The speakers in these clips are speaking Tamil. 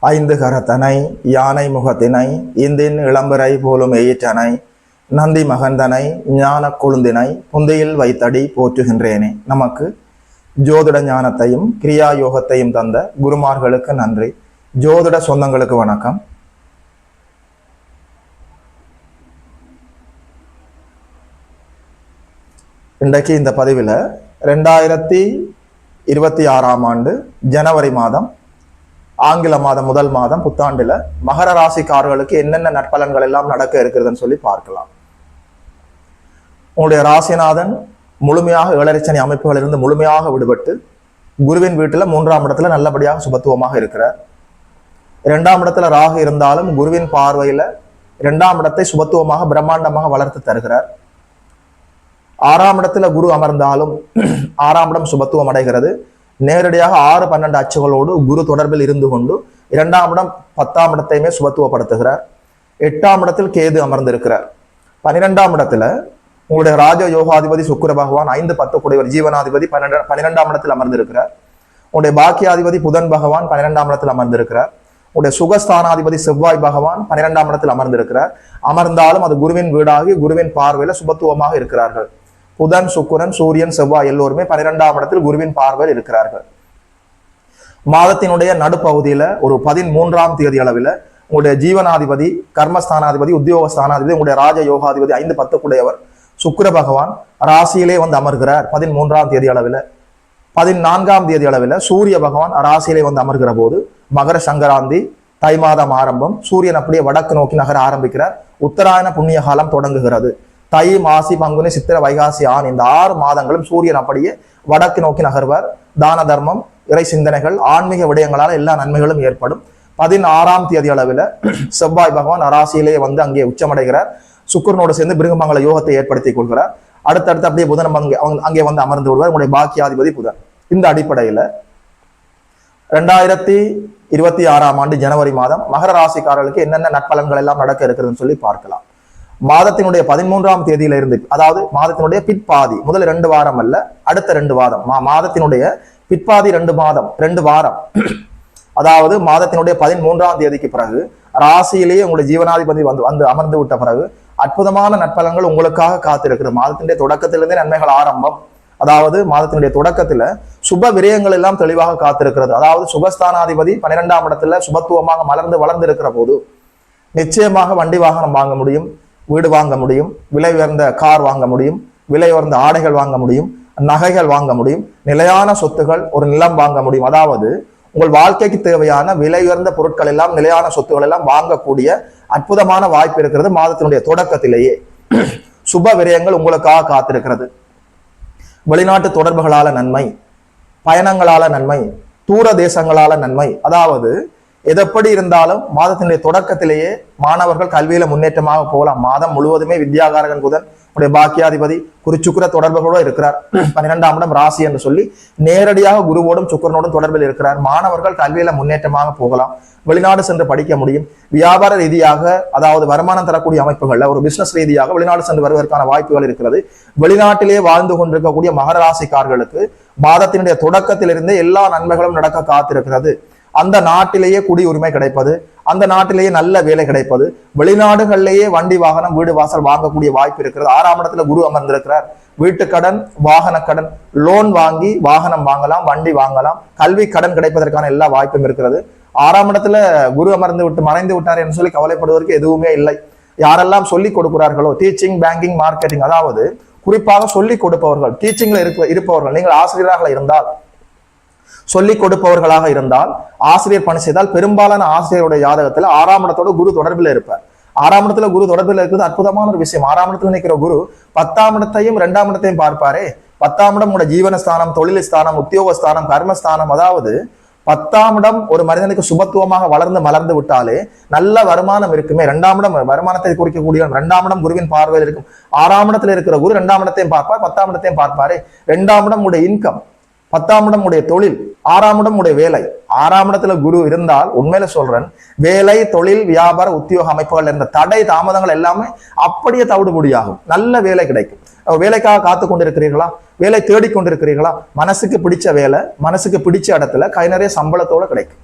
ஐந்து கரத்தனை யானை முகத்தினை இந்தின் இளம்பிறை போலும் எயிற்றனை நந்தி மகந்தனை ஞான கொழுந்தினை புந்தையில் வைத்தடி போற்றுகின்றேனே. நமக்கு ஜோதிட ஞானத்தையும் கிரியா யோகத்தையும் தந்த குருமார்களுக்கு நன்றி. ஜோதிட சொந்தங்களுக்கு வணக்கம். இன்றைக்கு இந்த பதிவில் 2026ஆம் ஆண்டு ஜனவரி மாதம், ஆங்கில மாதம், முதல் மாதம், புத்தாண்டுல மகர ராசிக்காரர்களுக்கு என்னென்ன நற்பலன்கள் எல்லாம் நடக்க இருக்கிறதுன்னு சொல்லி பார்க்கலாம். உங்களுடைய ராசிநாதன் முழுமையாக ஏழரைச்சனி அமைப்புகளிலிருந்து முழுமையாக விடுபட்டு குருவின் வீட்டுல 3ஆம் இடத்துல நல்லபடியாக சுபத்துவமாக இருக்கிறார். 2ஆம் இடத்துல ராகு இருந்தாலும் குருவின் பார்வையில 2ஆம் இடத்தை சுபத்துவமாக பிரம்மாண்டமாக வளர்த்து தருகிறார். 6ஆம் இடத்துல குரு அமர்ந்தாலும் 6ஆம் இடம் சுபத்துவம் அடைகிறது. நேரடியாக 6, 12 அச்சுகளோடு குரு தொடர்பில் இருந்து கொண்டு 2ஆம் இடம் 10ஆம் இடத்தையுமே சுபத்துவப்படுத்துகிறார். 8ஆம் இடத்தில் கேது அமர்ந்திருக்கிறார். 12ஆம் இடத்துல உங்களுடைய ராஜ யோகாதிபதி சுக்கிர பகவான் 5, 10 கூடியவர் ஜீவனாதிபதி 12ஆம் இடத்தில் அமர்ந்திருக்கிறார். உங்களுடைய பாக்கியாதிபதி புதன் பகவான் 12ஆம் இடத்தில் அமர்ந்திருக்கிறார். உங்களுடைய சுகஸ்தானாதிபதி செவ்வாய் பகவான் 12ஆம் இடத்தில் அமர்ந்திருக்கிறார். அமர்ந்தாலும் அது குருவின் வீடாகி குருவின் பார்வையில சுபத்துவமாக இருக்கிறார்கள். புதன், சுக்கிரன், சூரியன், செவ்வாய் எல்லோருமே 12ஆம் இடத்தில் குருவின் பார்வையில் இருக்கிறார்கள். மாதத்தினுடைய நடுப்பகுதியில ஒரு 13ஆம் தேதி அளவில் உங்களுடைய ஜீவனாதிபதி, கர்மஸ்தானாதிபதி, உத்தியோகஸ்தானாதிபதி, உங்களுடைய ராஜ யோகாதிபதி 5, 10 கூடையவர் சுக்கிர பகவான் ராசியிலே வந்து அமர்கிறார். 13ஆம் தேதி அளவில் 14ஆம் தேதி அளவில் சூரிய பகவான் ராசியிலே வந்து அமர்கிற போது மகர சங்கராந்தி, தை மாதம் ஆரம்பம், சூரியன் அப்படியே வடக்கு நோக்கி நகர ஆரம்பிக்கிறார். உத்தராயண புண்ணிய காலம் தொடங்குகிறது. தை, மாசி, பங்குனி, சித்திரை, வைகாசி, ஆண் இந்த 6 மாதங்களும் சூரியன் அப்படியே வடக்கு நோக்கி நகர்வார். தான தர்மம், இறை சிந்தனைகள், ஆன்மீக விடயங்களால் எல்லா நன்மைகளும் ஏற்படும். 16ஆம் தேதி அளவில் செவ்வாய் பகவான் ராசியிலே வந்து அங்கே உச்சமடைகிறார். சுக்கிரனோடு சேர்ந்து பிருகமங்கல யோகத்தை ஏற்படுத்திக் கொள்கிறார். அடுத்தடுத்து அப்படியே புதன் அங்கே வந்து அமர்ந்து விடுவார், உங்களுடைய பாக்கியாதிபதி புதன். இந்த அடிப்படையில 2026ஆம் ஆண்டு ஜனவரி மாதம் மகர ராசிக்காரர்களுக்கு என்னென்ன நற்பலன்கள் எல்லாம் நடக்க இருக்கிறதுன்னு சொல்லி பார்க்கலாம். மாதத்தினுடைய 13ஆம் தேதியில இருந்து, அதாவது மாதத்தினுடைய பிற்பாதி, முதல் 2 வாரம் அல்ல, அடுத்த 2 வாரம், மாதத்தினுடைய பிற்பாதி 2 வாரம், அதாவது மாதத்தினுடைய 13ஆம் தேதிக்கு பிறகு ராசியிலேயே உங்களுடைய ஜீவனாதிபதி வந்து அமர்ந்து விட்ட பிறகு அற்புதமான நற்பலன்கள் உங்களுக்காக காத்திருக்கிறது. மாதத்தினுடைய தொடக்கத்திலிருந்தே நன்மைகள் ஆரம்பம். அதாவது மாதத்தினுடைய தொடக்கத்துல சுப விரயங்கள் எல்லாம் தெளிவாக காத்திருக்கிறது. அதாவது சுகஸ்தானாதிபதி 12ஆம் இடத்துல சுபத்துவமாக மலர்ந்து வளர்ந்து இருக்கிற போது நிச்சயமாக வண்டி வாகனம் வாங்க முடியும், வீடு வாங்க முடியும், விலை உயர்ந்த கார் வாங்க முடியும், விலை உயர்ந்த ஆடைகள் வாங்க முடியும், நகைகள் வாங்க முடியும், நிலையான சொத்துகள், ஒரு நிலம் வாங்க முடியும். அதாவது உங்கள் வாழ்க்கைக்கு தேவையான விலை உயர்ந்த பொருட்கள் எல்லாம், நிலையான சொத்துக்கள் எல்லாம் வாங்கக்கூடிய அற்புதமான வாய்ப்பு இருக்கிறது. மாதத்தினுடைய தொடக்கத்திலேயே சுப விரயங்கள் உங்களுக்காக காத்திருக்கிறது. வெளிநாட்டு தொடர்புகளால நன்மை, பயணங்களால நன்மை, தூர தேசங்களால நன்மை. அதாவது எதப்படி இருந்தாலும் மாதத்தினுடைய தொடக்கத்திலேயே மாணவர்கள் கல்வியில முன்னேற்றமாக போகலாம். மாதம் முழுவதுமே வித்யாகாரகன் புதன் உடைய பாக்கியாதிபதி சுக்கிர தொடர்புகளோடு இருக்கிறார். 12ஆம் இடம் ராசி என்று சொல்லி நேரடியாக குருவோடும் சுக்கிரனோடும் தொடர்பில் இருக்கிறார். மாணவர்கள் கல்வியில முன்னேற்றமாக போகலாம், வெளிநாடு சென்று படிக்க முடியும். வியாபார ரீதியாக, அதாவது வருமானம் தரக்கூடிய அமைப்புகள்ல ஒரு பிசினஸ் ரீதியாக வெளிநாடு சென்று வருவதற்கான வாய்ப்புகள் இருக்கிறது. வெளிநாட்டிலே வாழ்ந்து கொண்டிருக்கக்கூடிய மகர ராசிக்காரர்களுக்கு மாதத்தினுடைய தொடக்கத்திலிருந்தே எல்லா நன்மைகளும் நடக்க காத்திருக்கிறது. அந்த நாட்டிலேயே குடியுரிமை கிடைப்பது, அந்த நாட்டிலேயே நல்ல வேலை கிடைப்பது, வெளிநாடுகளிலேயே வண்டி வாகனம், வீடு வாசல் வாங்கக்கூடிய வாய்ப்பு இருக்கிறது. 6ஆம் இடத்துல குரு அமர்ந்திருக்கிறார். வீட்டு கடன், வாகன கடன், லோன் வாங்கி வாகனம் வாங்கலாம், வண்டி வாங்கலாம், கல்வி கடன் கிடைப்பதற்கான எல்லா வாய்ப்பும் இருக்கிறது. 6ஆம் இடத்துல குரு அமர்ந்து விட்டு மறைந்து விட்டார் என்று சொல்லி கவலைப்படுவதற்கு எதுவுமே இல்லை. யாரெல்லாம் சொல்லிக் கொடுக்கிறார்களோ, டீச்சிங், பேங்கிங், மார்க்கெட்டிங், அதாவது குறிப்பாக சொல்லிக் கொடுப்பவர்கள், டீச்சிங்ல இருப்பவர்கள், நீங்கள் ஆசிரியராக இருந்தால், சொல்லிக் கொடுப்பவர்களாக இருந்தால், ஆசிரியர் பணி செய்தால், பெரும்பாலான ஆசிரியருடைய ஜாதகத்துல 6ஆம் இடத்தோட குரு தொடர்பில் இருப்பார். 6ஆம் இடத்துல குரு தொடர்பில் இருக்கிறது அற்புதமான ஒரு விஷயம். 6ஆம் இடத்துல நிற்கிற குரு 10ஆம் இடத்தையும் 2ஆம் இடத்தையும் பார்ப்பாரே. 10ஆம் இடம் உடைய ஜீவனஸ்தானம், தொழில் ஸ்தானம், உத்தியோகஸ்தானம், கர்மஸ்தானம். அதாவது 10ஆம் இடம் ஒரு மனிதனுக்கு சுபத்துவமாக வளர்ந்து மலர்ந்து விட்டாலே நல்ல வருமானம் இருக்குமே. 2ஆம் இடம் வருமானத்தை குறிக்கக்கூடிய 2ஆம் இடம் குருவின் பார்வையில் இருக்கும். 6ஆம் இடத்துல இருக்கிற குரு 2ஆம் இடத்தையும் பார்ப்பார், 10ஆம் இடத்தையும் பார்ப்பாரே. 2ஆம் இடம் உடைய இன்கம், 10ஆம் இடம் உடைய தொழில், 6ஆம் இடம் உடைய வேலை. 6ஆம் இடத்துல குரு இருந்தால் உண்மையில சொல்றேன், வேலை, தொழில், வியாபார, உத்தியோக அமைப்புகள் என்ற தடை தாமதங்கள் எல்லாமே அப்படியே தவிடுபடியாகும். நல்ல வேலை கிடைக்கும். வேலைக்காக காத்து கொண்டிருக்கிறீர்களா? வேலை தேடிக்கொண்டிருக்கிறீர்களா? மனசுக்கு பிடிச்ச வேலை, மனசுக்கு பிடிச்ச இடத்துல கை நிறைய சம்பளத்தோட கிடைக்கும்.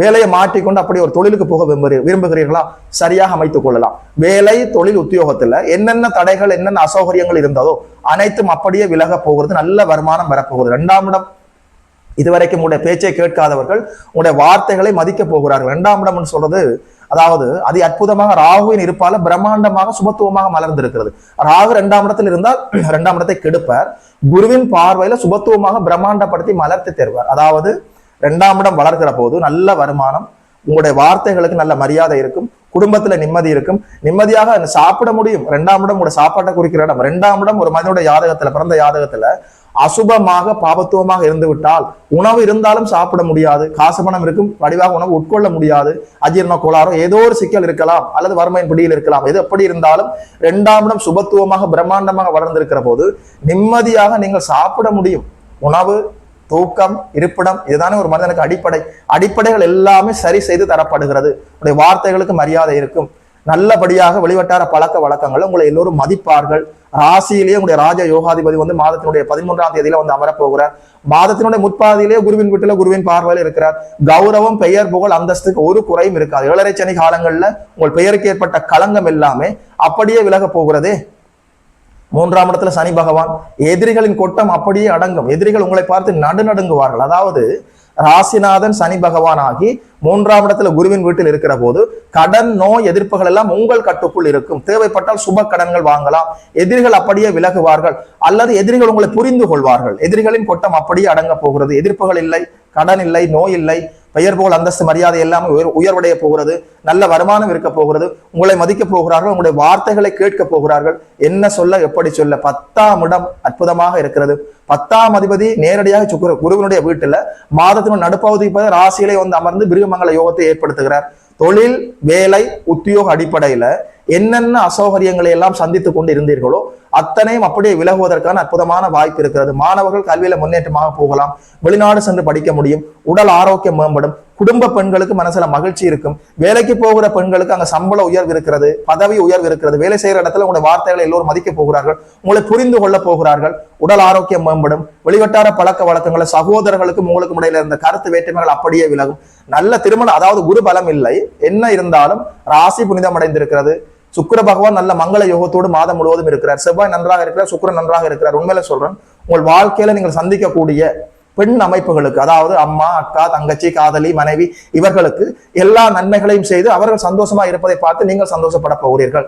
வேலையை மாற்றிக்கொண்டு அப்படி ஒரு தொழிலுக்கு போக விரும்புகிறீர்களா? சரியாக அமைத்துக் கொள்ளலாம். வேலை தொழில் உத்தியோகத்துல என்னென்ன தடைகள் என்னென்ன அசௌகரியங்கள் இருந்ததோ அனைத்தும் அப்படியே விலக போகிறது. நல்ல வருமானம் வரப்போகிறது. 2ஆம் இடம் இதுவரைக்கும் உங்களுடைய பேச்சை கேட்காதவர்கள் உங்களுடைய வார்த்தைகளை மதிக்க போகிறார்கள். 2ஆம் இடம் சொல்றது அதாவது அதி அற்புதமாக ராகுவின் இருப்பால பிரம்மாண்டமாக சுபத்துவமாக மலர்ந்திருக்கிறது. ராகு 2ஆம் இடத்தில் இருந்தால் 2ஆம் இடத்தை கெடுப்பார். குருவின் பார்வையில சுபத்துவமாக பிரம்மாண்டப்படுத்தி மலர்த்தி தருவார். அதாவது 2ஆம் இடம் வளர்க்கிற போது நல்ல வருமானம், உங்களுடைய வார்த்தைகளுக்கு நல்ல மரியாதை இருக்கும், குடும்பத்துல நிம்மதி இருக்கும், நிம்மதியாக சாப்பிட முடியும். 2ஆம் இடம் உங்களுடைய சாப்பாட்டை குறிக்கிற இடம். 2ஆம் இடம் ஒரு மனிதனுடைய யாதகத்துல பிறந்த யாதகத்துல அசுபமாக பாபத்துவமாக இருந்து விட்டால் உணவு இருந்தாலும் சாப்பிட முடியாது, காசு பணம் இருக்கும், வடிவாக உணவு உட்கொள்ள முடியாது, அஜீரண கோளாறோ ஏதோ ஒரு சிக்கல் இருக்கலாம், அல்லது வறுமையின் பிடியில் இருக்கலாம். எது எப்படி இருந்தாலும் 2ஆம் இடம் சுபத்துவமாக பிரம்மாண்டமாக வளர்ந்திருக்கிற போது நிம்மதியாக நீங்கள் சாப்பிட முடியும். உணவு, தூக்கம், இருப்பிடம் இதுதானே ஒரு மனிதனுக்கு அடிப்படைகள் எல்லாமே சரி செய்து தரப்படுகிறது. உடைய வார்த்தைகளுக்கு மரியாதை இருக்கும். நல்லபடியாக வெளிவட்டார பழக்க வழக்கங்கள் உங்களை எல்லோரும் மதிப்பார்கள். ராசியிலேயே உங்களுடைய ராஜ யோகாதிபதி மாதத்தினுடைய 13ஆம் தேதியில அமரப்போகிறார். மாதத்தினுடைய முற்பாதியிலேயே குருவின் வீட்டுல குருவின் பார்வையில் இருக்கிறார். கௌரவம், பெயர், புகழ், அந்தஸ்துக்கு ஒரு குறையும் இருக்காது. 7.5 சனி காலங்கள்ல உங்கள் பெயருக்கு ஏற்பட்ட களங்கம் எல்லாமே அப்படியே விலக போகிறதே. 3ஆம் இடத்துல சனி பகவான், எதிரிகளின் கொட்டம் அப்படியே அடங்கும். எதிரிகள் உங்களை பார்த்து நடுநடுங்குவார்கள். அதாவது ராசிநாதன் சனி பகவான் ஆகி 3ஆம் இடத்துல குருவின் வீட்டில் இருக்கிற போது கடன், நோய், எதிர்ப்புகள் எல்லாம் உங்கள் கட்டுக்குள் இருக்கும். தேவைப்பட்டால் சுப கடன்கள் வாங்கலாம். எதிரிகள் அப்படியே விலகுவார்கள், அல்லது எதிரிகள் உங்களை புரிந்து கொள்வார்கள். எதிரிகளின் கொட்டம் அப்படியே அடங்க போகிறது. எதிர்ப்புகள் இல்லை, கடன் இல்லை, நோய் இல்லை, பெயர் போல் அந்தஸ்து மரியாதை எல்லாமே உயர்வடைய போகிறது. நல்ல வருமானம் இருக்க போகிறது. உங்களை மதிக்க போகிறார்கள். உங்களுடைய வார்த்தைகளை கேட்க போகிறார்கள். என்ன சொல்ல எப்படி சொல்ல. 10ஆம் இடம் அற்புதமாக இருக்கிறது. 10ஆம் அதிபதி நேரடியாக குருவினுடைய வீட்டுல மாதத்தினுடைய நடுப்பகுதி ராசியிலே அமர்ந்து பிருகமங்கல யோகத்தை ஏற்படுத்துகிறார். தொழில், வேலை, உத்தியோக அடிப்படையில என்னென்ன அசௌகரியங்களை எல்லாம் சந்தித்துக் கொண்டு இருந்தீர்களோ அத்தனையும் அப்படியே விலகுவதற்கான அற்புதமான வாய்ப்பு இருக்கிறது. மாணவர்கள் கல்வியில முன்னேற்றமாக போகலாம். வெளிநாடு சென்று படிக்க முடியும். உடல் ஆரோக்கியம் மேம்படும். குடும்ப பெண்களுக்கு மனசுல மகிழ்ச்சி இருக்கும். வேலைக்கு போகிற பெண்களுக்கு அங்க சம்பள உயர்வு இருக்கிறது, பதவி உயர்வு இருக்கிறது. வேலை செய்யற இடத்துல உங்களுடைய வார்த்தைகளை எல்லோரும் மதிக்க போகிறார்கள். உங்களை புரிந்து கொள்ள போகிறார்கள். உடல் ஆரோக்கியம் மேம்படும். வெளிவட்டார பழக்க வழக்கங்களை சகோதரர்களுக்கும் உங்களுக்கு இடையில இருந்த கருத்து வேற்றுமைகள் அப்படியே விலகும். நல்ல திருமணம், அதாவது குரு பலம் இல்லை, என்ன இருந்தாலும் ராசி புனிதம் அடைந்திருக்கிறது. சுக்கிர பகவான் நல்ல மங்கள யோகத்தோடு மாதம் முழுவதும் இருக்கிறார். செவ்வாய் நன்றாக இருக்கிறார், சுக்கிரன் நன்றாக இருக்கிறார். உண்மையில சொல்றேன், உங்கள் வாழ்க்கையில நீங்கள் சந்திக்கக்கூடிய பெண் அமைப்புகளுக்கு, அதாவது அம்மா, அக்கா, தங்கச்சி, காதலி, மனைவி, இவர்களுக்கு எல்லா நன்மைகளையும் செய்து அவர்கள் சந்தோஷமா இருப்பதை பார்த்து நீங்கள் சந்தோஷப்பட போகிறீர்கள்.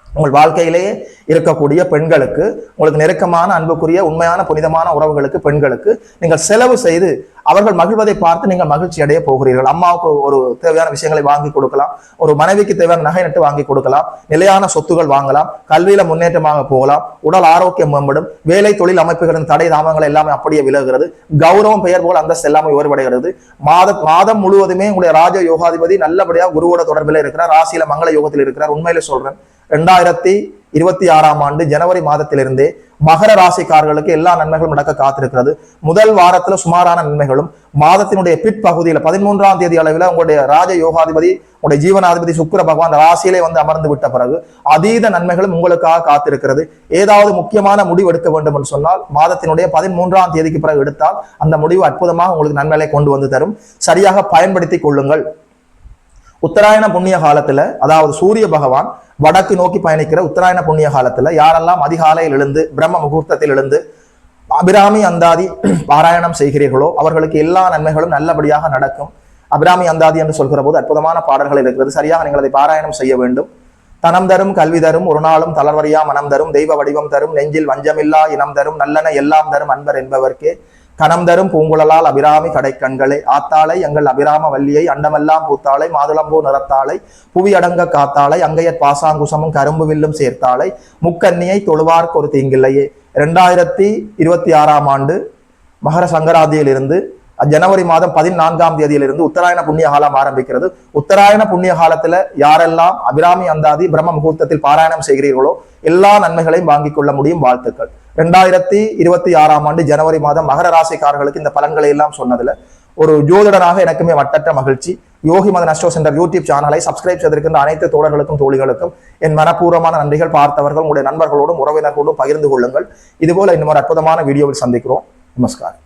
உங்கள் வாழ்க்கையிலேயே இருக்கக்கூடிய பெண்களுக்கு, உங்களுக்கு நெருக்கமான அன்புக்குரிய உண்மையான புனிதமான உறவுகளுக்கு, பெண்களுக்கு நீங்கள் செலவு செய்து அவர்கள் மகிழ்வதை பார்த்து நீங்கள் மகிழ்ச்சி அடைய போகிறீர்கள். அம்மாவுக்கு ஒரு தேவையான விஷயங்களை வாங்கி கொடுக்கலாம், ஒரு மனைவிக்கு தேவையான நகை நட்டு வாங்கி கொடுக்கலாம், நிலையான சொத்துகள் வாங்கலாம், கல்வியில முன்னேற்றமாக போகலாம், உடல் ஆரோக்கியம் மேம்படும், வேலை தொழில் அமைப்புகளின் தடை தாமங்கள் எல்லாமே அப்படியே விலகுகிறது. கௌரவம், பெயர் போல் அந்தஸ்து எல்லாமே உயர்வடைகிறது. மாதம் முழுவதுமே உங்களுடைய ராஜ யோகாதிபதி நல்லபடியாக குருவோட தொடர்பில் இருக்கிறார். ராசியில மங்கள யோகத்தில் இருக்கிறார். உண்மையிலே சொல்றேன், 2026ஆம் ஆண்டு ஜனவரி மாதத்திலிருந்தே மகர ராசிக்காரர்களுக்கு எல்லா நன்மைகளும் நடக்க காத்திருக்கிறது. முதல் வாரத்துல சுமாரான நன்மைகளும், மாதத்தினுடைய பிற்பகுதியில 13ஆம் தேதி அளவில் உங்களுடைய ராஜ யோகாதிபதி, உங்களுடைய ஜீவனாதிபதி சுக்கிர பகவான் ராசியிலே அமர்ந்து விட்ட பிறகு அதீத நன்மைகளும் உங்களுக்காக காத்திருக்கிறது. ஏதாவது முக்கியமான முடிவு எடுக்க வேண்டும் என்று சொன்னால் மாதத்தினுடைய 13ஆம் தேதிக்கு பிறகு எடுத்தால் அந்த முடிவு அற்புதமாக உங்களுக்கு நன்மைகளை கொண்டு வந்து தரும். சரியாக பயன்படுத்தி கொள்ளுங்கள். உத்தராயண புண்ணிய காலத்துல, அதாவது சூரிய பகவான் வடக்கு நோக்கி பயணிக்கிற உத்தராயண புண்ணிய காலத்துல யாரெல்லாம் அதிகாலையில் எழுந்து பிரம்ம முகூர்த்தத்தில் எழுந்து அபிராமி அந்தாதி பாராயணம் செய்கிறீர்களோ அவர்களுக்கு எல்லா நன்மைகளும் நல்லபடியாக நடக்கும். அபிராமி அந்தாதி என்று சொல்கிற போது அற்புதமான பாடல்கள் இருக்கிறது. சரியாக நீங்கள் அதை பாராயணம் செய்ய வேண்டும். தனம் தரும், கல்வி தரும், ஒரு நாளும் தளர்வறியா மனம் தரும், தெய்வ வடிவம் தரும், நெஞ்சில் வஞ்சமில்லா இனம் தரும், நல்லன எல்லாம் தரும் அன்பர் என்பவர்க்கே கணம் தரும் பூங்குழலால் அபிராமி கடை கண்களை ஆத்தாளை எங்கள் அபிராம வள்ளியை அண்டமெல்லாம் பூத்தாளை மாதுளம்பூ நிறத்தாளை புவி அடங்க காத்தாளை அங்கையற் பாசாங்குசமும் கரும்பு வில்லும் சேர்த்தாளை முக்கன்னியை தொழுவார்க்கு ஒரு தீங்கில்லையே. 2026ஆம் ஆண்டு மகர சங்கராந்தியில் இருந்து ஜனவரி மாதம் 14ஆம் தேதியிலிருந்து உத்தராயண புண்ணிய காலம் ஆரம்பிக்கிறது. உத்தராயண புண்ணிய காலத்துல யாரெல்லாம் அபிராமி அந்தாதி பிரம்ம முகூர்த்தத்தில் பாராயணம் செய்கிறீர்களோ எல்லா நன்மைகளையும் வாங்கிக் கொள்ள முடியும். வாழ்த்துக்கள். 2026ஆம் ஆண்டு ஜனவரி மாதம் மகர ராசிக்காரர்களுக்கு இந்த பலன்களை எல்லாம் சொன்னதுல ஒரு ஜோதிடனாக எனக்குமே வட்டற்ற மகிழ்ச்சி. யோகி மதன் அஸ்ட்ரோ சென்டர் யூடியூப் சேனலை சப்ஸ்கிரைப் செய்திருக்கின்ற அனைத்து தோழர்களுக்கும் தோழிகளுக்கும் என் மனப்பூர்வமான நன்றிகள். பார்த்தவர்கள் உங்களுடைய நண்பர்களோடும் உறவினர்களோடும் பகிர்ந்து கொள்ளுங்கள். இதுபோல இன்னொரு அற்புதமான வீடியோவில் சந்திக்கிறோம். நமஸ்காரம்.